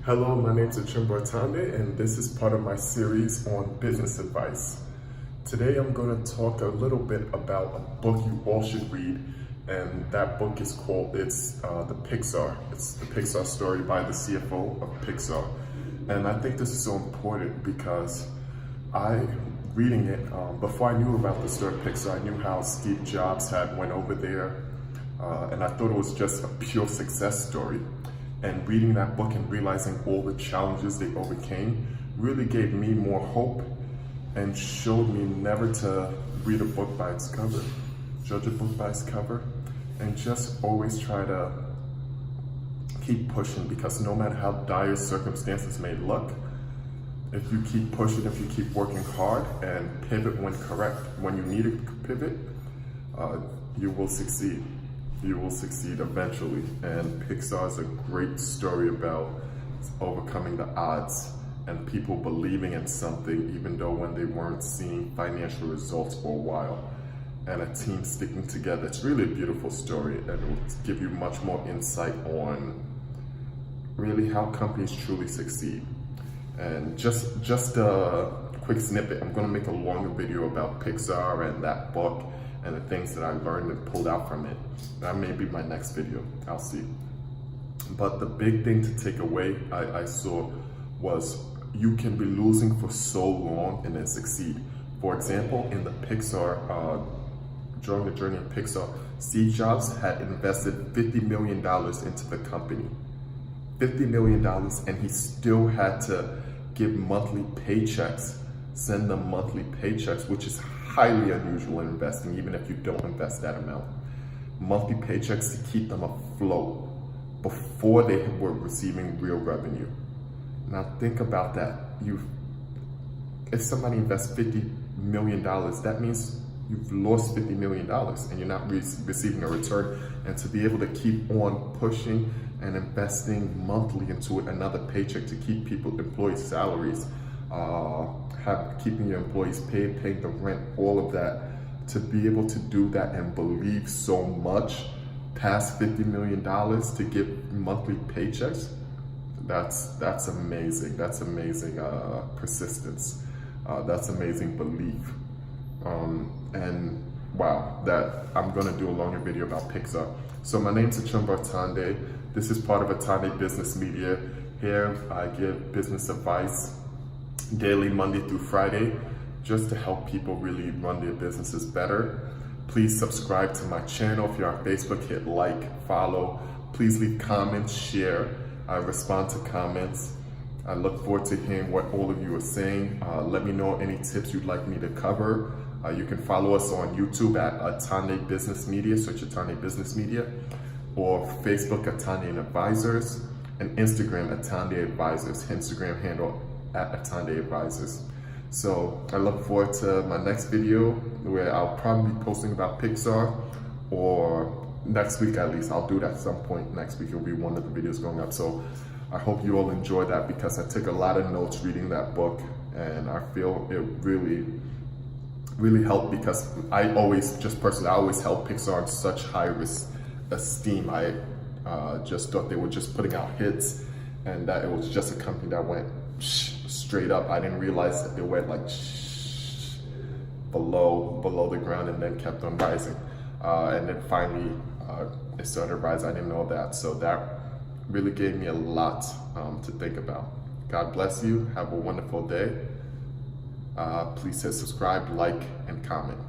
Hello, my name is Achumboro, and this is part of my series on business advice. Today I'm going to talk a little bit about a book you all should read, and that book is called, it's the Pixar story by the CFO of Pixar. And I think this is so important because reading it, before I knew about the story of Pixar, I knew how Steve Jobs had went over there, and I thought it was just a pure success story. And reading that book and realizing all the challenges they overcame really gave me more hope and showed me never to read a book by its cover, judge a book by its cover, and just always try to keep pushing, because no matter how dire circumstances may look, if you keep pushing, if you keep working hard and pivot when correct, when you need to pivot, you will succeed. You will succeed eventually. And Pixar is a great story about overcoming the odds and people believing in something even though when they weren't seeing financial results for a while, and a team sticking together. It's really a beautiful story, and it will give you much more insight on really how companies truly succeed. And just a quick snippet, I'm going to make a longer video about Pixar and that book and the things that I learned and pulled out from it. That may be my next video, I'll see. But the big thing to take away I saw was you can be losing for so long and then succeed. For example, in the Pixar, during the journey of Pixar, Steve Jobs had invested $50 million into the company. $50 million, and he still had to give monthly paychecks, send them monthly paychecks, which is highly unusual in investing, even if you don't invest that amount. Monthly paychecks to keep them afloat before they were receiving real revenue. Now think about that. If somebody invests $50 million, that means you've lost $50 million and you're not receiving a return. And to be able to keep on pushing and investing monthly into another paycheck to keep employees' salaries, keeping your employees paid, paying the rent, all of that, to be able to do that and believe so much past $50 million to get monthly paychecks, that's amazing. That's amazing persistence. That's amazing belief. And wow, that I'm gonna do a longer video about Pixar. So my name's Achumboro Ataande. This is part of Ataande Business Media. Here I give business advice daily, Monday through Friday, just to help people really run their businesses better. Please subscribe to my channel. If you're on Facebook, hit like, follow. Please leave comments, share. I respond to comments. I look forward to hearing what all of you are saying. Let me know any tips you'd like me to cover. You can follow us on YouTube at Ataande Business Media, search Ataande Business Media, or Facebook Ataande Advisors, and Instagram Ataande Advisors, Instagram handle at Ataande Advisors. So I look forward to my next video, where I'll probably be posting about Pixar, or next week at least. I'll do that at some point next week. It'll be one of the videos going up. So I hope you all enjoy that, because I took a lot of notes reading that book, and I feel it really helped, because I always held Pixar in such high esteem. I just thought they were just putting out hits, and that it was just a company that went straight up. I didn't realize that they went like below the ground and then kept on rising. And then finally it started rising. I didn't know that. So that really gave me a lot to think about. God bless you. Have a wonderful day. Please hit subscribe, like, and comment.